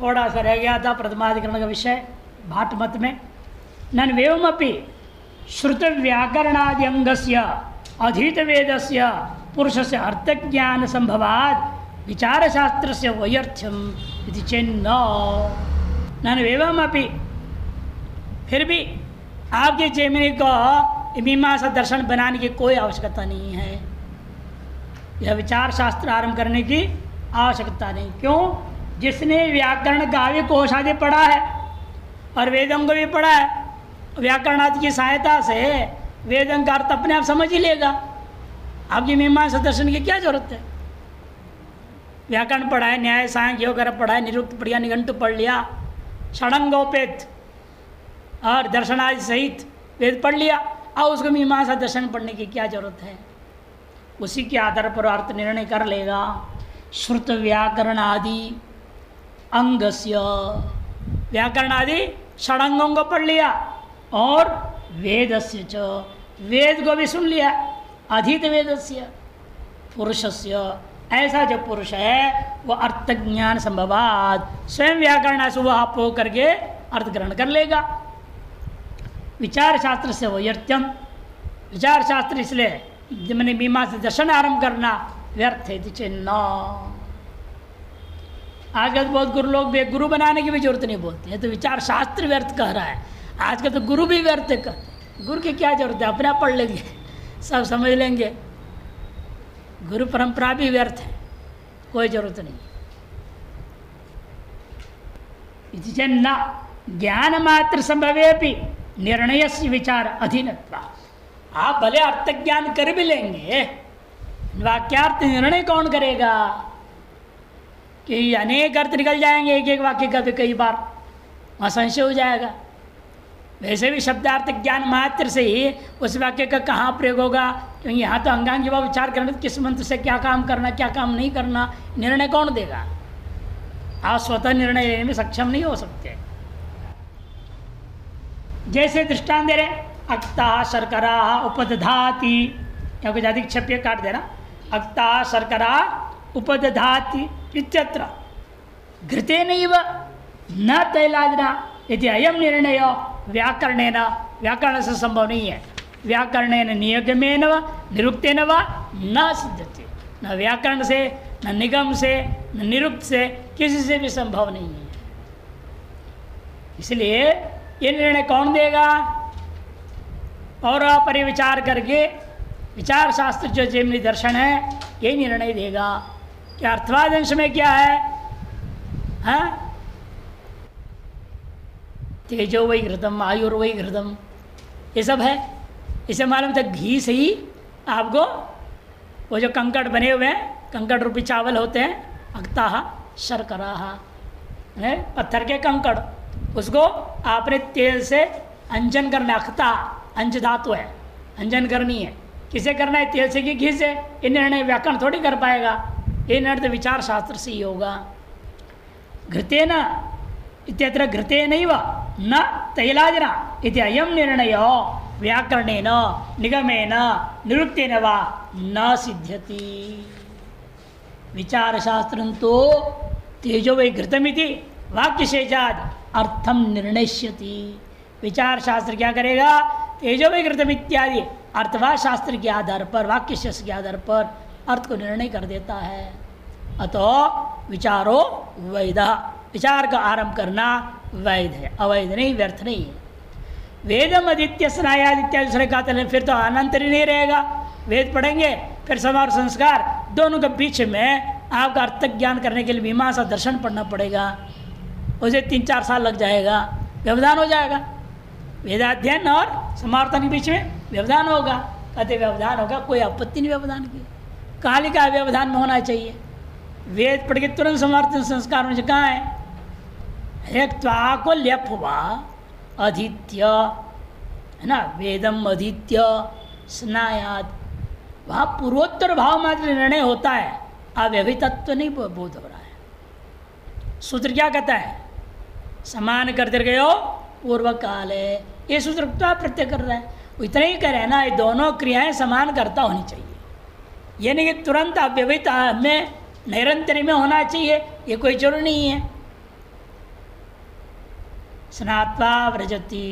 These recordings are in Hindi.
थोड़ा सा रह गया था प्रथमाधिकरण का विषय भाट मत में। नन वेवमपि श्रुत व्याकरणादि अंगस्य अधीत वेदस्य पुरुषस्य अर्थज्ञान संभवाद विचार शास्त्रस्य वैर्थ्यम इति चेन्न। नन वेवमपि, फिर भी आपके जैमिनी को मीमांसा दर्शन बनाने की कोई आवश्यकता नहीं है। यह विचार शास्त्र आरंभ करने की आवश्यकता नहीं। क्यों? जिसने व्याकरण काव्य कोश आदि पढ़ा है और वेदों को भी पढ़ा है, व्याकरण आदि की सहायता से वेदों का अर्थ अपने आप समझ ही लेगा। आपकी मीमांसा दर्शन की क्या जरूरत है? व्याकरण पढ़ा है, न्याय सांख्य वगैरह पढ़ा है, निरुक्त पढ़ लिया, निघंटु पढ़ लिया, षडंगोपेत और दर्शन आदि सहित वेद पढ़ लिया, और उसको मीमांसा दर्शन पढ़ने की क्या जरूरत है? उसी के आधार पर अर्थ निर्णय कर लेगा। श्रुत व्याकरण आदि अंगस्य, व्याकरण आदि षडंगों को पढ़ लिया और वेदस्य च, वेद को भी सुन लिया, अधीत वेदस्य पुरुषस्य, ऐसा जो पुरुष है वो अर्थ ज्ञान संभवाद स्वयं व्याकरण से वह आप हो करके अर्थ ग्रहण कर लेगा। विचार शास्त्र से वैर्थ्यम, विचार शास्त्र इसलिए जब मैंने मीमांसा दर्शन आरंभ करना व्यर्थ है चिन्ह। आजकल तो बहुत गुरु लोग भी गुरु बनाने की भी जरूरत नहीं बोलते हैं, तो विचार शास्त्र व्यर्थ कह रहा है। आजकल तो गुरु भी व्यर्थ कहते हैं। गुरु की क्या जरूरत है? अपने आप पढ़ लेंगे, सब समझ लेंगे। गुरु परंपरा भी व्यर्थ है, कोई जरूरत नहीं। इति न ज्ञान मात्र संभवेपि निर्णय से विचार अधीनत्वा। आप भले अर्थ ज्ञान कर भी लेंगे, वाक्यार्थ निर्णय कौन करेगा? कि अनेक अर्थ निकल जाएंगे एक एक वाक्य का भी, कई बार वहाँ संशय हो जाएगा। वैसे भी शब्दार्थ ज्ञान मात्र से ही उस वाक्य का कहाँ प्रयोग होगा, क्योंकि यहाँ तो अंगांग जब विचार करना, किस मंत्र से क्या काम करना क्या काम नहीं करना, निर्णय कौन देगा? आप स्वतः निर्णय लेने में सक्षम नहीं हो सकते। जैसे दृष्टांत दे रहे, अक्ता शर्करा उपदधाति, या कुछ अधिक छप्य काट देना, अक्ता शर्करा उपदधाति इत्यत्र घृतेनैव न तैलादिना यदि अयम निर्णय व्याकरणेन, व्याकरण से संभव नहीं है। व्याकरणेन नियगमेन व निरुक्तेन व न सिद्ध्यति, न व्याकरण से, न निगम से, न निरुक्त से, किसी से भी संभव नहीं है। इसलिए ये निर्णय कौन देगा? और परिविचार करके विचार शास्त्र जो जैमिनी दर्शन है ये निर्णय देगा कि अर्थवाद अंश में क्या है। हाँ, तेजो वही घृतम आयुर्वही घृतम, ये सब है। इसे मालूम था घी से ही आपको वो जो कंकड़ बने हुए हैं, कंकड़ रूपी चावल होते हैं, अक्ताहा शर्कराहा, पत्थर के कंकड़, उसको आपने तेल से अंजन करना। अक्ता अंज धातु है, अंजन करनी है। किसे करना है? तेल से कि घी से? ये निर्णय व्याकरण थोड़ी कर पाएगा, ये निर्णय तो विचार शास्त्र से ही होगा। घृतेन इत्यत्र घृतेनैव न तैलादिना इति अयम निर्णय व्याकरणेन निगमेन निरुक्तेन वा न सिद्ध्यति। विचार शास्त्रं तो तेजो वै घृतमिति वाक्यशेषाद अर्थम निर्णयष्यति। विचार शास्त्र क्या करेगा? तेजो वै घृतम इत्यादि अर्थवाद शास्त्र के आधार पर, वाक्य शेष के आधार पर अर्थ को निर्णय कर देता है। अतः विचारो वैध, विचार का आरंभ करना वैध है, अवैध नहीं, व्यर्थ नहीं है। वेदम आदित्य स्नायाद इत्यादि दूसरे का फिर तो अनंतर ही नहीं रहेगा। वेद पढ़ेंगे फिर समार संस्कार, दोनों के बीच में आपका अर्थ ज्ञान करने के लिए मीमांसा दर्शन पढ़ना पड़ेगा। उसे 3-4 साल लग जाएगा, व्यवधान हो जाएगा। वेदाध्ययन और समावर्तन के बीच में व्यवधान होगा। कहते व्यवधान होगा, कोई आपत्ति नहीं व्यवधान की। कालिका व्यवधान में होना चाहिए। वेद पढ़ के तुरंत समावर्तन संस्कार में कहाँ है? एक त्वा को लेप हुआ अधीत्य, है ना, वेदम अधीत्य स्नायात, वहाँ पूर्वोत्तर भाव मात्र निर्णय होता है, अव्यभितत्व नहीं बोध हो रहा है। सूत्र क्या कहता है? समान करते गयो पूर्व काल है, ये सूत्र प्रत्यय कर रहा है। इतना ही करें ना, ये दोनों क्रियाएं समान करता होनी चाहिए। ये नहीं कि तुरंत अव्यवहित में निरंतर में होना चाहिए, ये कोई जरूरी नहीं है। स्नात्वा व्रजति,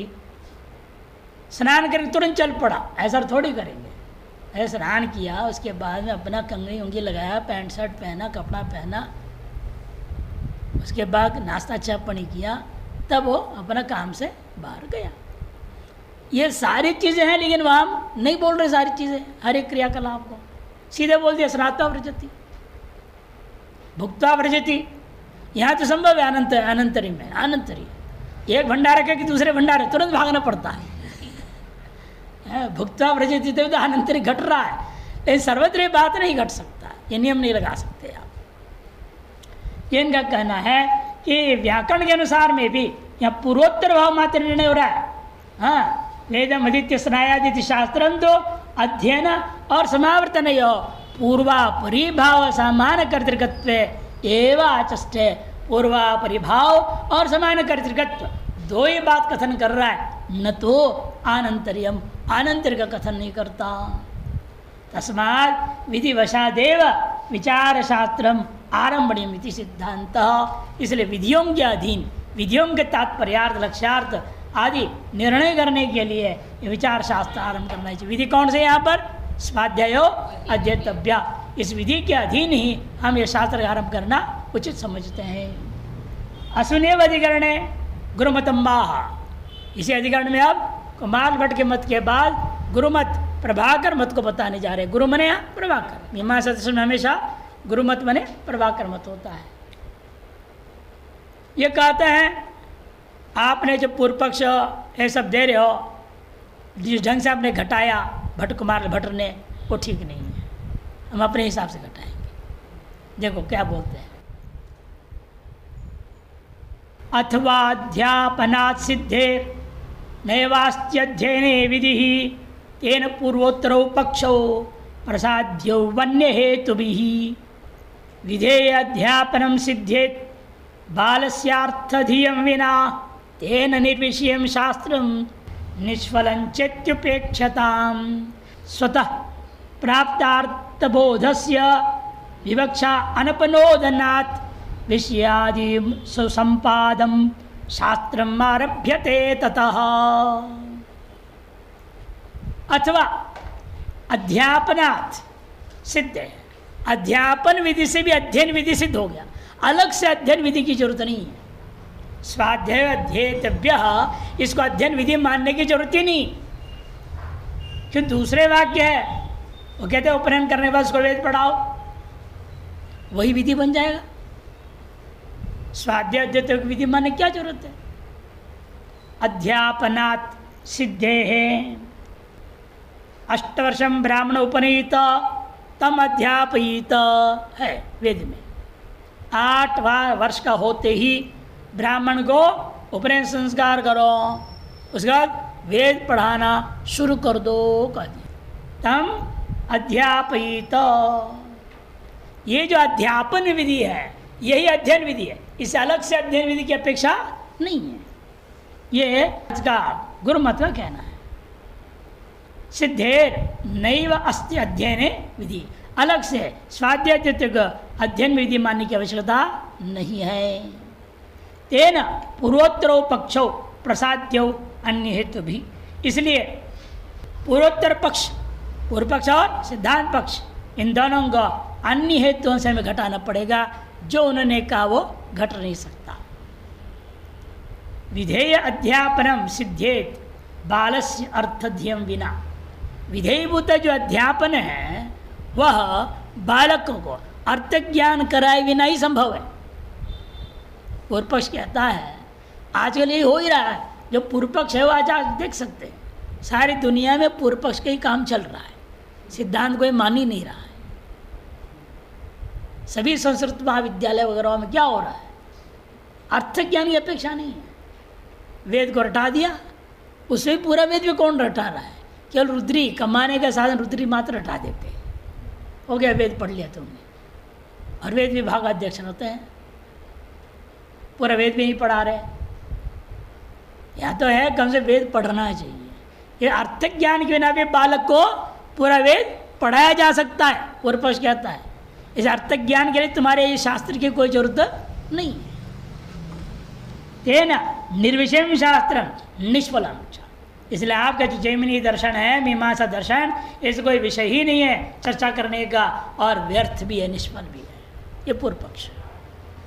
स्नान करके तुरंत चल पड़ा, ऐसा थोड़ी करेंगे। ऐसे स्नान किया, उसके बाद में अपना कंघी उंगी लगाया, पैंट शर्ट पहना, कपड़ा पहना, उसके बाद नाश्ता चाय पानी किया, तब वो अपना काम से बाहर गया। ये सारी चीज़ें हैं, लेकिन वहाँ नहीं बोल रहे सारी चीज़ें, हर एक क्रियाकलाप को सीधे बोल दिया स्नात्वा व्रजति, भुक्त्वा व्रजति। यहाँ तो संभव है अनंतरी में, अनंतरी एक भंडारा के दूसरे भंडारे तुरंत भागना पड़ता है। भुक्त्वा व्रजति तो अनंतरी घट रहा है, लेकिन सर्वत्र ये बात नहीं घट सकता, ये नियम नहीं लगा सकते आप। ये इनका कहना है कि व्याकरण के अनुसार में भी यहाँ पूर्वोत्तर भाव मात्र निर्णय हो रहा है। हाँ, वेदम अदित्य स्नायादित्य शास्त्रम तो अध्ययन और समावर्तन पूर्वा परिभाव समान कर्तृकत्व एवं आचष्टे। पूर्वा परिभाव और समान कर्तृकत्व दो ही बात कथन कर रहा है, न तो आनंतर्यम, आनंतर का कथन नहीं करता। तस्मात् विधिवशादेव विचार शास्त्रम आरंभणीयम इति सिद्धांत। इसलिए विधियों के अधीन, विधियों के तात्पर्यार्थ लक्ष्यार्थ आदि निर्णय करने के लिए ये विचार शास्त्र आरंभ करना चाहिए। विधि कौन से यहाँ पर? स्वाध्यायो अध्येतव्या। इस विधि के अधीन ही हम ये शास्त्र आरंभ करना उचित समझते हैं। असुनेव अधिकरणे गुरुमतम्बाह, इसी अधिकरण में अब कुमार भट्ट के मत के बाद गुरुमत प्रभाकर मत को बताने जा रहे हैं। गुरु मने यहाँ प्रभाकर, मीमांसा दर्शन में हमेशा गुरुमत मने प्रभाकर मत होता है। ये कहते हैं आपने जो पूर्व पक्ष ये सब दे रहे हो, जिस ढंग से आपने घटाया भट्ट कुमार भट्ट ने, वो ठीक नहीं है, हम अपने हिसाब से घटाएंगे। देखो क्या बोलते हैं, अथवाध्यापनात् सिद्धे नैवास्त्यध्ययने विधि तेन पूर्वोत्तरौ पक्षौ प्रसाद्यौ वन्य हेतुभिः विधेय अध्यापनं सिद्धेत् बालस्यार्थधियं विना तेन निर्विषयं शास्त्रं निष्फलं चेत्युपेक्षताम्। स्वतः प्राप्तार्थबोधस्य विवक्षा अनपनोदनात् विषयादि सुसंपादं शास्त्रम् आरभ्यते ततः। अथवा अध्यापनात् सिद्ध है, अध्यापन विधि से भी अध्ययन विधि सिद्ध हो गया, अलग से अध्ययन विधि की जरूरत नहीं है। स्वाध्याय अध्येतव्य, इसको अध्ययन विधि मानने की जरूरत ही नहीं। क्यों? दूसरे वाक्य है, वो कहते हैं उपनयन करने के बाद उसको वेद पढ़ाओ, वही विधि बन जाएगा। स्वाध्याय अध्येतव्य विधि मानने क्या जरूरत है? अध्यापनात् सिद्धे है, अष्टवर्षम ब्राह्मण उपनीत तम अध्यापयित है वेद में। 8 वर्ष का होते ही ब्राह्मण को उपनयन संस्कार करो, उसके बाद वेद पढ़ाना शुरू कर दो कह दिया। तम अध्यापयित, ये जो अध्यापन विधि है यही अध्ययन विधि है, इससे अलग से अध्ययन विधि की अपेक्षा नहीं है। ये इसका गुरुमत का कहना है। सिद्धेर नैव अस्ति अध्ययन विधि, अलग से स्वाध्याय अध्ययन विधि मानने की आवश्यकता नहीं है। तेन पूर्वोत्तरो पक्षो प्रसाद्यो अन्य हेतु भी, इसलिए पूर्वोत्तर पक्ष, पूर्व पक्ष और सिद्धांत पक्ष, इन दोनों को अन्य हेतुओं से हमें घटाना पड़ेगा। जो उन्होंने कहा वो घट नहीं सकता। विधेय अध्यापनम सिद्धेत बालस्य अर्थध्यम विना, विधेयभूत जो अध्यापन है वह बालकों को अर्थ ज्ञान कराए बिना ही संभव है। पूर्व पक्ष कहता है, आजकल ये हो ही रहा है, जो पूर्व पक्ष है वो आज देख सकते हैं सारी दुनिया में पूर्व पक्ष का ही काम चल रहा है, सिद्धांत कोई मान ही नहीं रहा है। सभी संस्कृत महाविद्यालय वगैरह में क्या हो रहा है? अर्थ ज्ञान की अपेक्षा नहीं है। वेद को रटा दिया, उससे भी पूरा वेद भी कौन रटा रहा है? केवल रुद्री, कमाने का साधन रुद्री मात्र रटा देते। हो गया, वेद पढ़ लिया तुमने, और वेद विभाग अध्यक्ष होते हैं, पूरा वेद भी नहीं पढ़ा रहे। या तो है कम से वेद पढ़ना चाहिए। ये अर्थ ज्ञान के बिना भी बालक को पूरा वेद पढ़ाया जा सकता है, पूर्व पक्ष कहता है। इस अर्थ ज्ञान के लिए तुम्हारे ये शास्त्र की कोई जरूरत नहीं है। तेना निर्विषयम शास्त्र निष्फलम। इसलिए आपका जो जैमिनी दर्शन है, मीमांसा दर्शन, इससे कोई विषय ही नहीं है चर्चा करने का, और व्यर्थ भी है, निष्फल भी है। ये पूर्व पक्ष।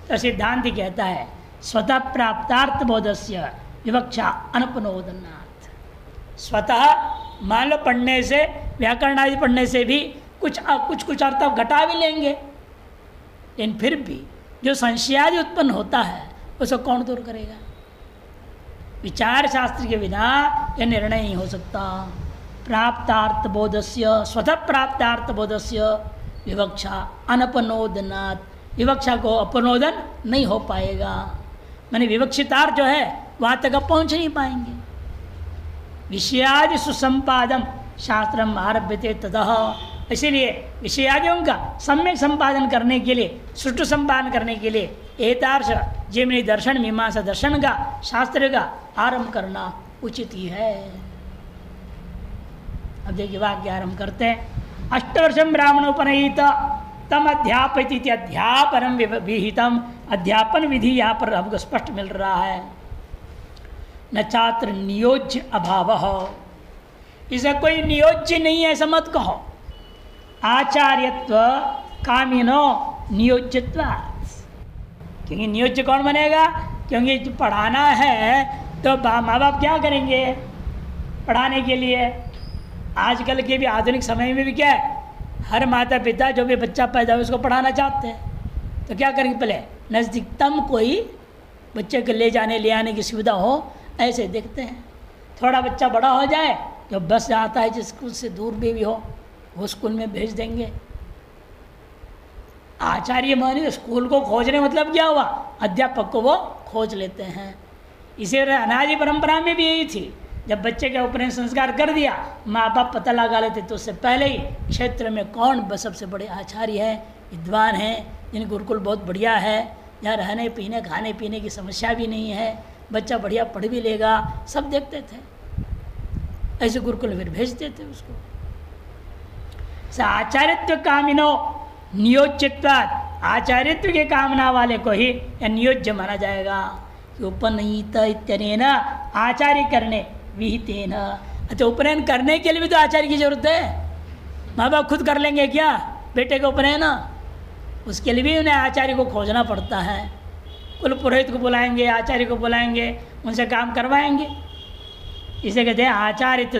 तो सिद्धांत कहता है स्वतः प्राप्तार्थ बोधस्य विवक्षा अनुपनोदनात्। स्वतः मान लो पढ़ने से, व्याकरण आदि पढ़ने से भी कुछ अर्थ आप घटा भी लेंगे, लेकिन फिर भी जो संशयादि उत्पन्न होता है उसको कौन दूर करेगा? विचार शास्त्र के बिना यह निर्णय नहीं हो सकता। प्राप्तार्थ बोधस्य, स्वतः प्राप्तार्थ बोधस्य विवक्षा अनपनोदनात्। विवक्षा को अपनोदन नहीं हो पाएगा, माने विवक्षितार्थ जो है वहाँ तक आप पहुँच नहीं पाएंगे। विषयादि सुसंपादन शास्त्रम आरभ्यते ततः। इसीलिए विषयादियों का सम्यक संपादन करने के लिए, सुष्ठु संपादन करने के लिए एतार्श जैमिनी दर्शन, मीमांसा दर्शन का, शास्त्र का आरंभ करना उचित ही है। अब देखिए वाक्य आरंभ करते हैं। अष्टवर्षम ब्राह्मण उपनयित तम अध्यापित अध्यापनम विहितम। अध्यापन विधि यहाँ पर हमको स्पष्ट मिल रहा है। न छात्र नियोज्य अभाव, इसे कोई नियोज्य नहीं है ऐसा मत कहो। आचार्यत्व कामिनो नियोज्यत्व, क्योंकि नियोज्य कौन बनेगा? क्योंकि जो पढ़ाना है तो माँ बाप क्या करेंगे पढ़ाने के लिए? आजकल के भी आधुनिक समय में भी क्या है, हर माता पिता जो भी बच्चा पैदा हो उसको पढ़ाना चाहते हैं, तो क्या करेंगे? पहले नज़दीकतम कोई बच्चे को ले जाने ले आने की सुविधा हो ऐसे देखते हैं। थोड़ा बच्चा बड़ा हो जाए, जो बस आता है जिस स्कूल से दूर भी हो वो स्कूल में भेज देंगे। आचार्य माने स्कूल को खोजने मतलब क्या हुआ? अध्यापक को वो खोज लेते हैं। इसी अनादि परंपरा में भी यही थी। जब बच्चे का उपनयन संस्कार कर दिया, माँ बाप पता लगा लेते तो उससे पहले ही क्षेत्र में कौन सबसे बड़े आचार्य हैं, विद्वान हैं, जिन गुरुकुल बहुत बढ़िया है, जहाँ रहने पीने खाने पीने की समस्या भी नहीं है, बच्चा बढ़िया पढ़ भी लेगा, सब देखते थे। ऐसे गुरुकुल फिर भेजते थे उसको। आचार्यत्व कामिनो नियोज्यत्वात्, आचार्यत्व के कामना वाले को ही या नियोज्य माना जाएगा। कि उपनयित इत्यनेन आचार्य करने विहितेन। अच्छा, उपनयन करने के लिए भी तो आचार्य की जरूरत है। माँ बाप खुद कर लेंगे क्या बेटे का उपनयन? उसके लिए भी उन्हें आचार्य को खोजना पड़ता है। कुल पुरोहित को बुलाएंगे, आचार्य को बुलाएंगे, उनसे काम करवाएंगे। इसे कहते हैं आचार्य तो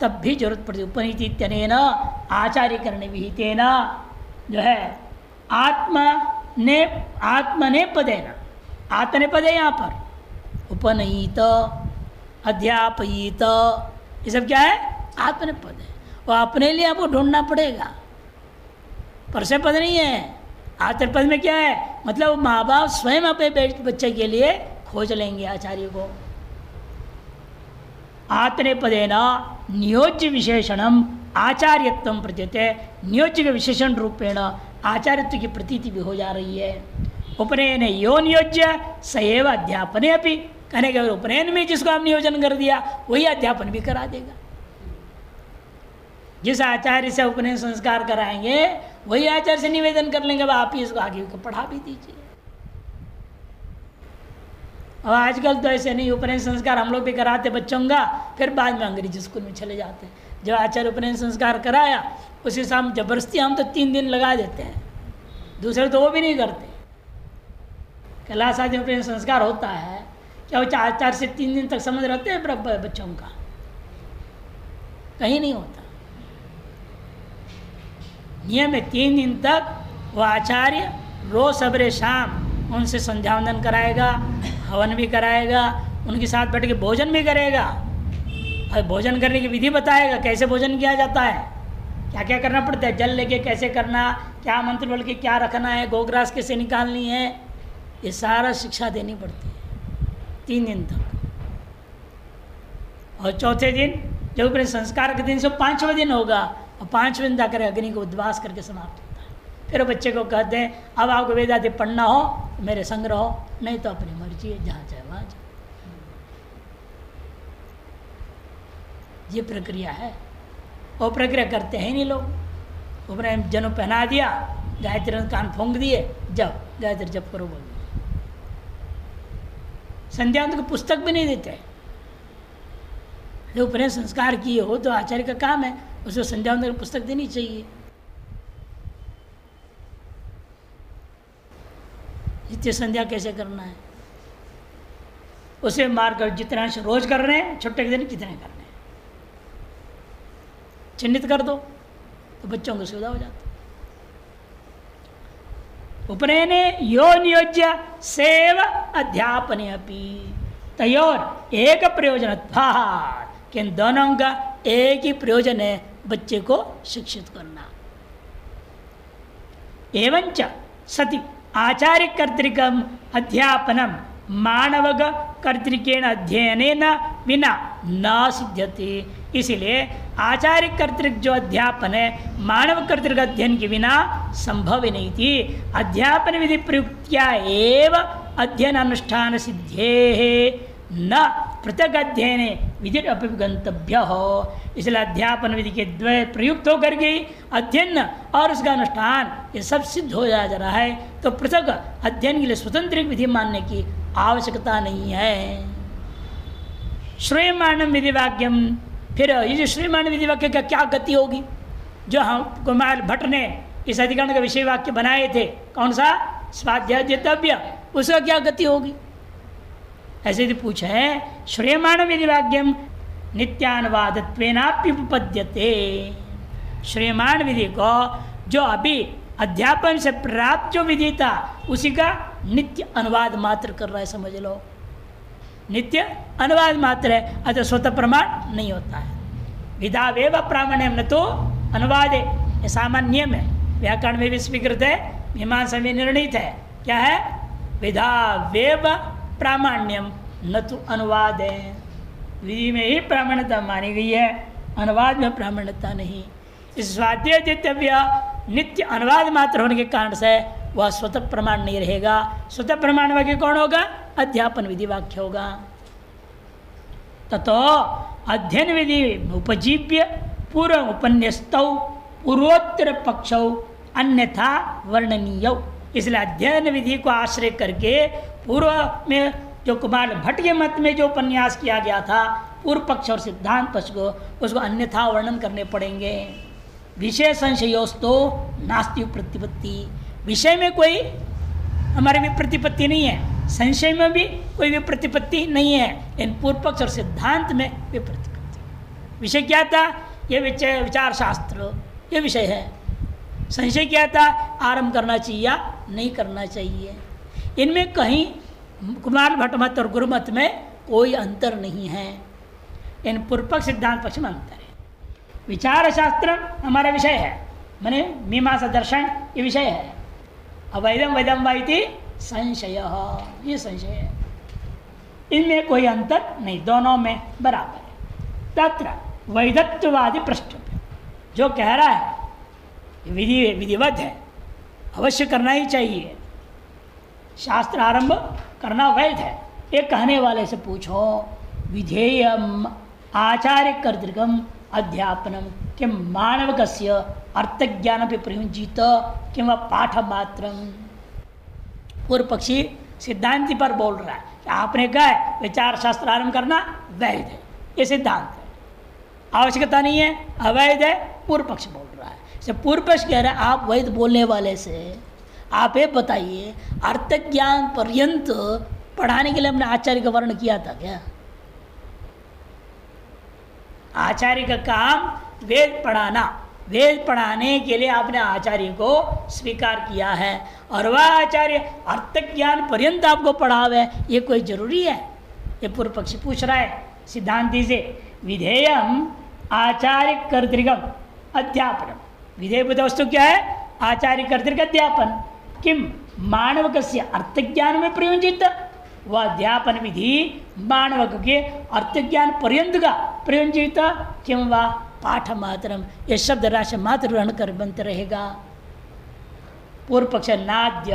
तब भी जरूरत पड़ती। उपनीति इत्यनेन आचार्य करने विहितेन, जो है आत्मने पदेन, आत्मने पद है यहाँ पर। उपनयित, अध्यापयित, ये सब क्या है? आत्मने पद है। वो अपने लिए आपको ढूंढना पड़ेगा, परसे पद नहीं है। आत्मने पद में क्या है? मतलब माँ बाप स्वयं अपने बच्चे के लिए खोज लेंगे आचार्य को। आत्मने पदेन नियोज्य विशेषणम आचार्यत्व प्रतीयते। नियोज्य के विशेषण रूपेण आचार्यत्व की प्रतीति भी हो जा रही है। उपनयन यो नियोज्य सएव अध्यापने अपि, कहने के उपनयन में जिसको आप नियोजन कर दिया वही अध्यापन भी करा देगा। जिस आचार्य से उपनयन संस्कार कराएंगे वही आचार्य से निवेदन कर लेंगे, आप ही इसको आगे पढ़ा भी दीजिए। और आजकल तो ऐसे नहीं, उपनयन संस्कार हम लोग भी कराते बच्चों का, फिर बाद में अंग्रेजी स्कूल में चले जाते हैं। जब आचार्य उपनयन संस्कार कराया उसी समय जबरदस्ती हम तो 3 दिन लगा देते हैं, दूसरे तो वो भी नहीं करते। क्लास आदि उपनयन संस्कार होता है, क्या वो 4 से 3 दिन तक समझ रहते हैं बच्चों का? कहीं नहीं होता। नियम है 3 दिन तक वो आचार्य रोज सवेरे शाम उनसे संध्यावंदन कराएगा, हवन भी कराएगा, उनके साथ बैठ के भोजन भी करेगा और भोजन करने की विधि बताएगा, कैसे भोजन किया जाता है, क्या क्या करना पड़ता है, जल लेके कैसे करना, क्या मंत्र बोल के क्या रखना है, गोग्रास कैसे निकालनी है, ये सारा शिक्षा देनी पड़ती है 3 दिन तक। और चौथे दिन जब उपनयन संस्कार के दिन से 5वें दिन होगा और 5वें दिन जाकर अग्नि को उद्वास करके समाप्त होता है। फिर बच्चे को कहते हैं अब आपको वेद आदि पढ़ना हो मेरे संग रहो, नहीं तो अपनी मर्जी है, जहाँ चाहे वहाँ जाओ। ये प्रक्रिया है। वो प्रक्रिया करते हैं नहीं लोग। उपनयन जनेऊ पहना दिया, गायत्री कान फूंक दिए, जब गायत्री जप करो बोल। संध्यांत को पुस्तक भी नहीं देते। जो उपनयन संस्कार किए हो तो आचार्य का काम है उसको संध्यांत की पुस्तक देनी चाहिए। नित्य संध्या कैसे करना है उसे मारकर जितना रोज कर रहे हैं छुट्टे के दिन कितने करने हैं चिन्हित कर दो तो बच्चों को सुविधा हो जाती। उपनयने यो नियोज्य सेव अध्यापने अपि तयोर एक प्रयोजन कि इन दोनों का एक ही प्रयोजन है बच्चे को शिक्षित करना। एवंच सति आचार्य कर्तृकम अध्यापनम मानवक कर्तृकेण अध्ययनेन बिना न सिद्ध्यति। इसलिए आचार्य कर्तृक जो अध्यापन है मानव कर्तृक अध्ययन के बिना संभव ही नहीं थी। अध्यापन विधि प्रयुक्त्या एव अध्ययन अनुष्ठान सिद्धे न पृथक अध्ययन विधि अपि गंतव्य हो। इसलिए अध्यापन विधि के द्वय प्रयुक्त होकर के अध्ययन और उसका अनुष्ठान ये सब सिद्ध हो जा रहा है तो पृथक अध्ययन के लिए स्वतंत्र विधि मानने की आवश्यकता नहीं है। श्रूयमाणम विधि वाक्यम, फिर ये जो श्रूयमाण विधि वाक्य का क्या गति होगी जो हम कुमार भट्ट ने इस अधिकरण का विषय वाक्य बनाए थे कौन सा स्वाध्याय जेतव्य उसका क्या गति होगी ऐसे यदि पूछे श्रूयमाण विधि वाक्यम नित्यानुवादत्वेनाप्युपपद्यते। श्रूयमाण विधि को जो अभी अध्यापन से प्राप्त जो विधि था उसी का नित्य अनुवाद मात्र कर रहा है समझ लो। नित्य अनुवाद मात्र है अतः स्वतः प्रमाण नहीं होता है। विधावेव प्रामाण्यम न तो अनुवाद है सामान्य नियम है व्याकरण में भी स्वीकृत है मीमांसा में निर्णीत है क्या है विधावेव प्रामाण्यम न तो अनुवाद है। विधि में ही प्रामाण्यता मानी गई है अनुवाद में प्रामाण्यता नहीं। इस स्वाध्याय जेतव्य नित्य अनुवाद मात्र होने के कारण से वह स्वतः प्रमाण नहीं रहेगा। स्वतः प्रमाण वाक्य कौन होगा अध्यापन विधि वाक्य होगा। ततो अध्ययन विधि उपजीव्य पूर्व उपन्यस्तौ पूर्वोत्तर पक्षौ अन्यथा वर्णनीय। इसलिए अध्ययन विधि को आश्रय करके पूर्व में जो कुमार भट्ट के मत में जो उपन्यास किया गया था पूर्व पक्ष और सिद्धांत पक्ष को उसको अन्यथा वर्णन करने पड़ेंगे। विषय संशयोस्तो नास्ति प्रतिपत्ति, विषय में कोई हमारे भी प्रतिपत्ति नहीं है संशय में भी कोई भी प्रतिपत्ति नहीं है। इन पूर्व पक्ष और सिद्धांत में भी प्रतिपत्ति। विषय क्या था ये विचार शास्त्र ये विषय है। संशय क्या था आरंभ करना चाहिए या नहीं करना चाहिए। इनमें कहीं कुमार भट्ट मत और गुरु मत में कोई अंतर नहीं है। इन पूर्व पक्ष सिद्धांत पक्ष में अंतर है। विचार शास्त्र हमारा विषय है माने मीमांसा दर्शन ये विषय है। अवैधम वैधम वाइति संशय ये संशय है। इनमें कोई अंतर नहीं दोनों में बराबर है। तत्र वैधत्ववादी प्रश्न जो कह रहा है विधिवत है अवश्य करना ही चाहिए शास्त्र आरंभ करना वैध है ये कहने वाले से पूछो विधेयम आचार्य कर्तृकम अध्यापनम किम मानवकस्य अर्थज्ञान पे प्रयुंजित किम पाठ मात्रम। पूर्व पक्षी सिद्धांति पर बोल रहा है कि आपने कहा है विचार शास्त्र आरंभ करना वैध है ये सिद्धांत है आवश्यकता नहीं है अवैध है पूर्व पक्ष बोल रहा है। पूर्व पक्ष कह रहा है आप वैध बोलने वाले से आप ये बताइए अर्थ ज्ञान पर्यंत पढ़ाने के लिए हमने आचार्य का वर्ण किया था क्या। आचार्य का काम वेद पढ़ाना वेद पढ़ाने के लिए आपने आचार्य को स्वीकार किया है और वह आचार्य अर्थ ज्ञान पर्यंत आपको पढ़ावे ये कोई जरूरी है। ये पूर्व पक्षी पूछ रहा है सिद्धांति से विधेयम आचार्य कर्तृकम अध्यापन विधेयभूत वस्तु क्या है आचार्य कर्तृक अध्यापन किम मानवक से अर्थ ज्ञान में प्रयोजित वह अध्यापन विधि मानवक के अर्थ ज्ञान पर्यंत का प्रयोजित किम व पाठ मात्रम ये शब्द राशि मात्र ग्रहण कर बनते रहेगा। पूर्व पक्ष नाद्य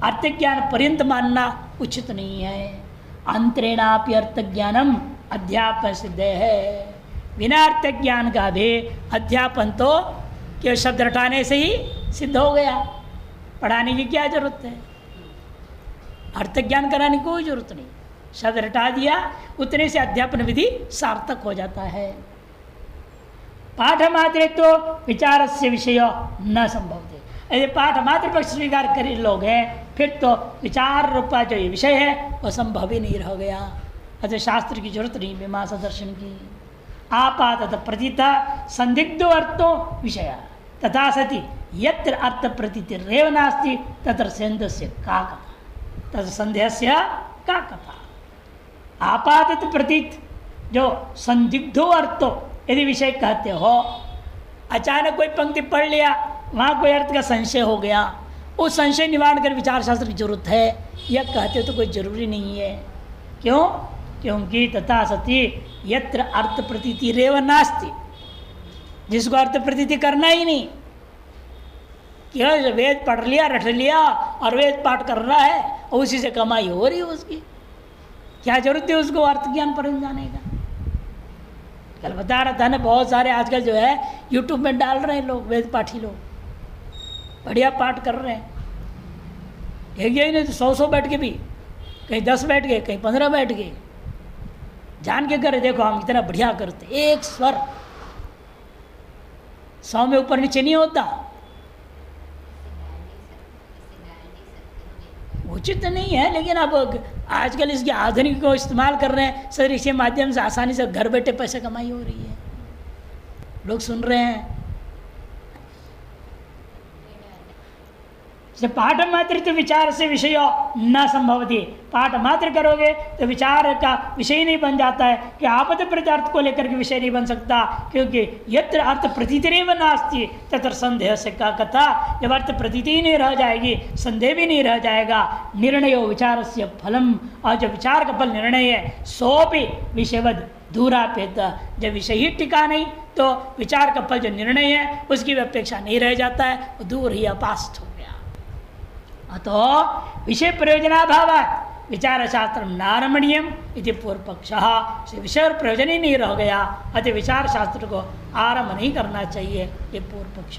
अर्थ ज्ञान पर्यंत मानना उचित नहीं है। अंतरेणापि अर्थ ज्ञानम अध्यापन सिद्ध है बिना अर्थ ज्ञान का भी अध्यापन तो केवल शब्द रटाने से ही सिद्ध हो गया पढ़ाने की क्या जरूरत है। अर्थ ज्ञान कराने की कोई जरूरत नहीं। शब्द हटा दिया, उतने से अध्यापन विधि सार्थक हो जाता है। पाठ मात्र तो विचार से विषय न संभव थे। यदि पाठ मात्र पक्ष स्वीकार कर लोग हैं फिर तो विचार रूपा जो ये विषय है वह संभव ही नहीं रह गया। अतः शास्त्र की जरूरत नहीं मीमांसा दर्शन की। आपात प्रतीता संदिग्धो अर्थो विषय तथा सति यत्र अर्थ प्रतीति रेव नास्ति तत्र संदेहस्य का कथा, तत्र संदेहस्य का कथा। आपात प्रतीत जो संदिग्धो अर्थो यदि विषय कहते हो, अचानक कोई पंक्ति पढ़ लिया, वहाँ कोई अर्थ का संशय हो गया, उस संशय निवारण कर विचार शास्त्र की जरूरत है, यह कहते तो कोई जरूरी नहीं है। क्यों? क्योंकि तथा सती यत्र अर्थ प्रतीति रेव नास्ति, जिसको अर्थ प्रतीति करना ही नहीं, क्या वेद पढ़ लिया रट लिया और वेद पाठ कर रहा है और उसी से कमाई हो रही है उसकी, क्या जरूरत है उसको अर्थ ज्ञान पर जाने का। कल बता रहा था ना, बहुत सारे आजकल जो है यूट्यूब में डाल रहे हैं लोग, वेद पाठी लोग बढ़िया पाठ कर रहे हैं। एक ही नहीं तो 100 बैठ के भी, कहीं 10 बैठ गए, कहीं 15 बैठ गए, जान के करे देखो हम इतना बढ़िया करते, एक स्वर 100 में ऊपर नीचे नहीं होता, उचित नहीं है। लेकिन अब आजकल इसके आधुनिक को इस्तेमाल कर रहे हैं सर, इसके माध्यम से आसानी से घर बैठे पैसे कमाई हो रही है, लोग सुन रहे हैं। पाठ मात्र तो विचार से विषय न संभवती, पाठ मात्र करोगे तो विचार का विषय नहीं बन जाता है कि आपद प्रत्यर्थ को लेकर के विषय नहीं बन सकता, क्योंकि यत्र अर्थ प्रतीतिरेव नास्ति तत्र संदेह से का कथा। जब अर्थ प्रतीति ही नहीं रह जाएगी, संदेह भी नहीं रह जाएगा। निर्णयो विचार से फलम, और जो विचार का फल निर्णय है सो भी विषयवद दूरापेत, जब विषय ही टिका नहीं तो विचार का फल जो निर्णय है उसकी भी अपेक्षा नहीं रह जाता है, वो दूर ही अपास्त हो गया। अतो विषय प्रयोजनाभावात् विचार शास्त्र नारमणीयम इति पूर्व पक्ष, विषय और प्रयोजन ही नहीं रह गया, अतः विचार शास्त्र को आरंभ नहीं करना चाहिए, ये पूर्व पक्ष।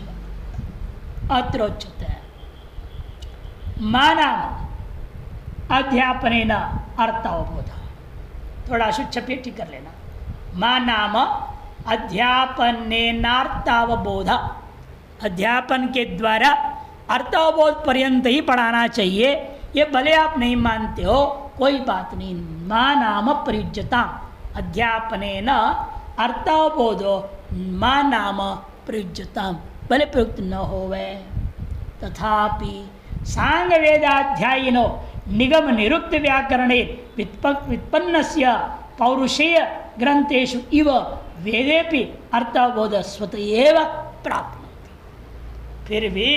अत्रोच्यते मानाम अध्यापनेन अर्थावबोध, थोड़ा अशुच्छपी ठीक कर लेना। मानाम अध्यापनेनार्थावबोध, अध्यापन के द्वारा अर्थावबोध पर्यंत ही पढ़ाना चाहिए। ये भले आप नहीं मानते हो कोई बात नहीं। मां नाम प्रयुज्यता अध्यापनेन अर्थावबोधो मां नाम प्रयुज्यता, भले प्रयुक्त न होवे। तथापि सांग वेदाध्यायिनो निगम निरुक्त व्याकरणे व्युत्पन्नस्य पौरुषेय ग्रंथेषु इव वेदेपि अर्थावबोध स्वतः एव प्राप्त। फिर भी